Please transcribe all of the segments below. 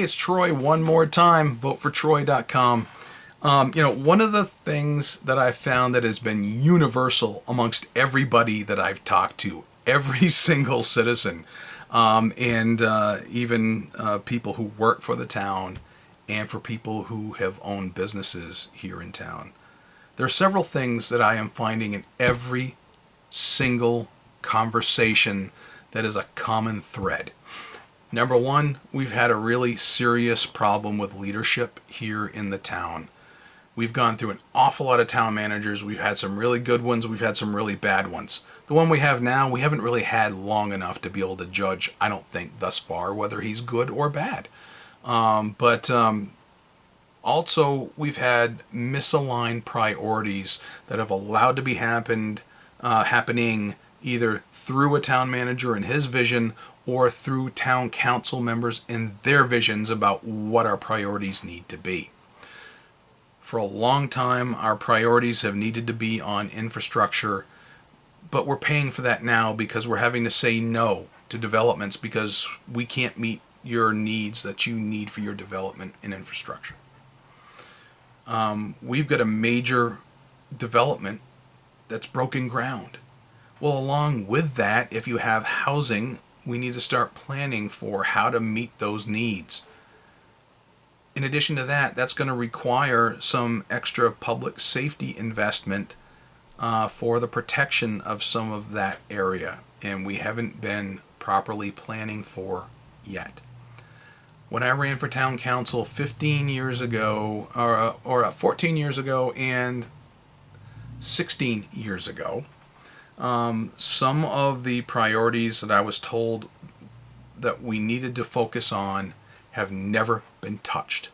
Hey, it's Troy one more time. VoteForTroy.com. One of the things that I've found that has been universal amongst everybody that I've talked to, every single citizen, and even people who work for the town and for people who have owned businesses here in town. There are several things that I am finding in every single conversation that is a common thread. Number one, we've had a really serious problem with leadership here in the town. We've gone through an awful lot of town managers. We've had some really good ones. We've had some really bad ones. The one we have now, we haven't really had long enough to be able to judge, I don't think, thus far, whether he's good or bad. But also, we've had misaligned priorities that have allowed to be happening either through a town manager and his vision or through town council members and their visions about what our priorities need to be. For a long time, our priorities have needed to be on infrastructure, but we're paying for that now because we're having to say no to developments because we can't meet your needs that you need for your development and infrastructure. We've got a major development that's broken ground. Well, along with that, if you have housing, we need to start planning for how to meet those needs. In addition to that, that's going to require some extra public safety investment for the protection of some of that area, and we haven't been properly planning for yet. When I ran for town council 15 years ago, or 14 years ago and 16 years ago, some of the priorities that I was told that we needed to focus on have never been touched.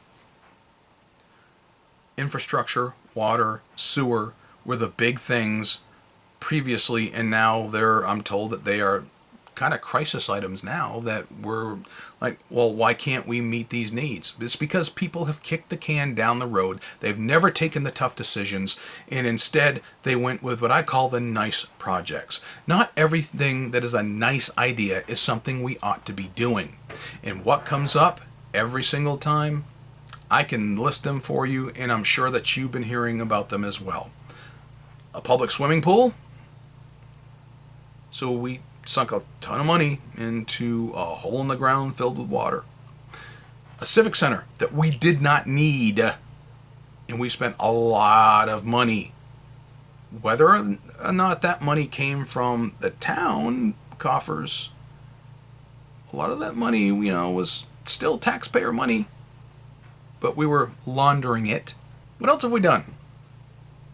Infrastructure, water, sewer were the big things previously, and now I'm told that they are kind of crisis items now that we're like, well, why can't we meet these needs? It's because people have kicked the can down the road. They've never taken the tough decisions, and instead they went with what I call the nice projects. Not everything that is a nice idea is something we ought to be doing. And what comes up every single time, I can list them for you, and I'm sure that you've been hearing about them as well. A public swimming pool. So we sunk a ton of money into a hole in the ground filled with water. A civic center that we did not need, and we spent a lot of money. Whether or not that money came from the town coffers, a lot of that money, was still taxpayer money, but we were laundering it. What else have we done?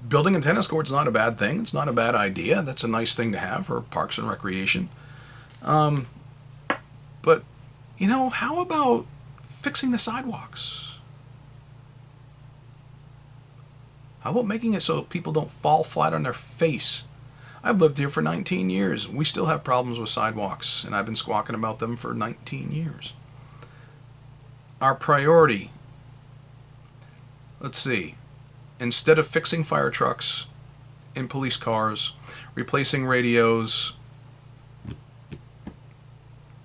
Building a tennis court is not a bad thing. It's not a bad idea. That's a nice thing to have for parks and recreation. But, how about fixing the sidewalks? How about making it so people don't fall flat on their face? I've lived here for 19 years. We still have problems with sidewalks, and I've been squawking about them for 19 years. Our priority, let's see. Instead of fixing fire trucks and police cars, replacing radios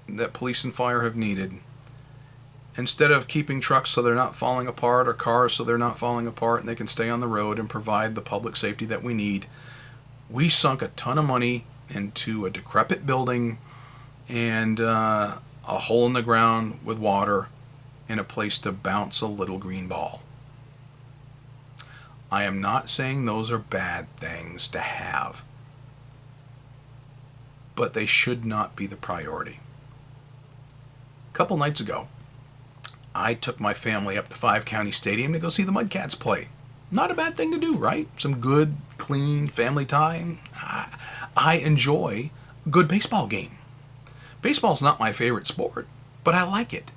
that police and fire have needed, instead of keeping trucks so they're not falling apart or cars so they're not falling apart and they can stay on the road and provide the public safety that we need, we sunk a ton of money into a decrepit building and a hole in the ground with water and a place to bounce a little green ball. I am not saying those are bad things to have, but they should not be the priority. A couple nights ago, I took my family up to Five County Stadium to go see the Mudcats play. Not a bad thing to do, right? Some good, clean family time. I enjoy a good baseball game. Baseball's not my favorite sport, but I like it.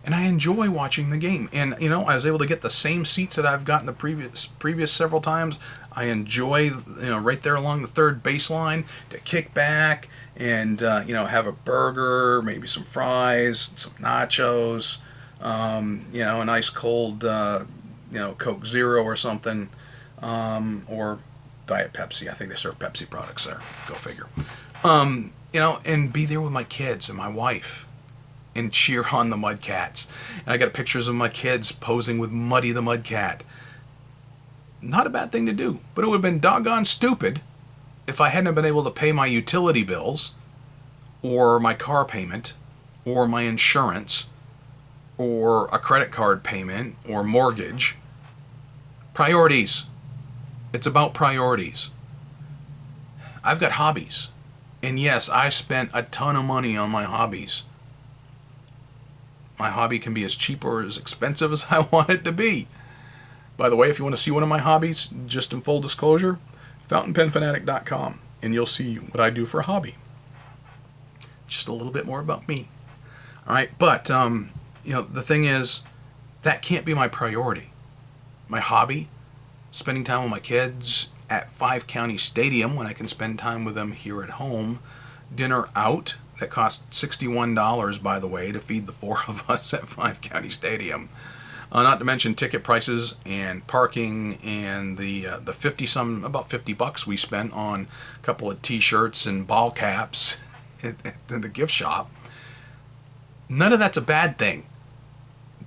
And I enjoy watching the game. And, I was able to get the same seats that I've gotten the previous several times. I enjoy, right there along the third baseline to kick back and, have a burger, maybe some fries, some nachos, a nice cold, Coke Zero or something, or Diet Pepsi. I think they serve Pepsi products there. Go figure. And be there with my kids and my wife. and cheer on the Mudcats. And I got pictures of my kids posing with Muddy the Mudcat. Not a bad thing to do, but it would have been doggone stupid if I hadn't been able to pay my utility bills, or my car payment, or my insurance, or a credit card payment, or mortgage. Priorities. It's about priorities. I've got hobbies. And yes, I spent a ton of money on my hobbies. My hobby can be as cheap or as expensive as I want it to be. By the way, if you want to see one of my hobbies, just in full disclosure, fountainpenfanatic.com, and you'll see what I do for a hobby. Just a little bit more about me. All right, but the thing is, that can't be my priority. My hobby, spending time with my kids at 5 County Stadium when I can spend time with them here at home, dinner out that cost $61, by the way, to feed the 4 of us at 5 County Stadium. Not to mention ticket prices and parking and the about $50 we spent on a couple of T-shirts and ball caps in the gift shop. None of that's a bad thing.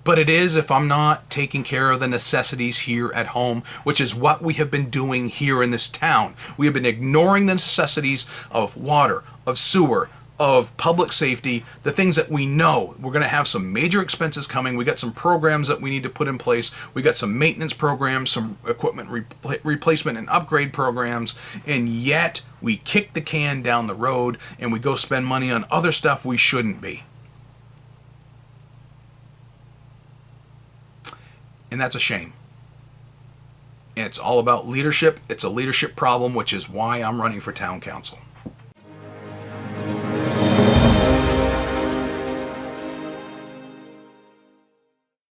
But it is if I'm not taking care of the necessities here at home, which is what we have been doing here in this town. We have been ignoring the necessities of water, of sewer, of public safety, the things that we know. We're going to have some major expenses coming. We got some programs that we need to put in place. We got some maintenance programs, some equipment replacement and upgrade programs, and yet we kick the can down the road and we go spend money on other stuff we shouldn't be. And that's a shame. And it's all about leadership. It's a leadership problem, which is why I'm running for town council.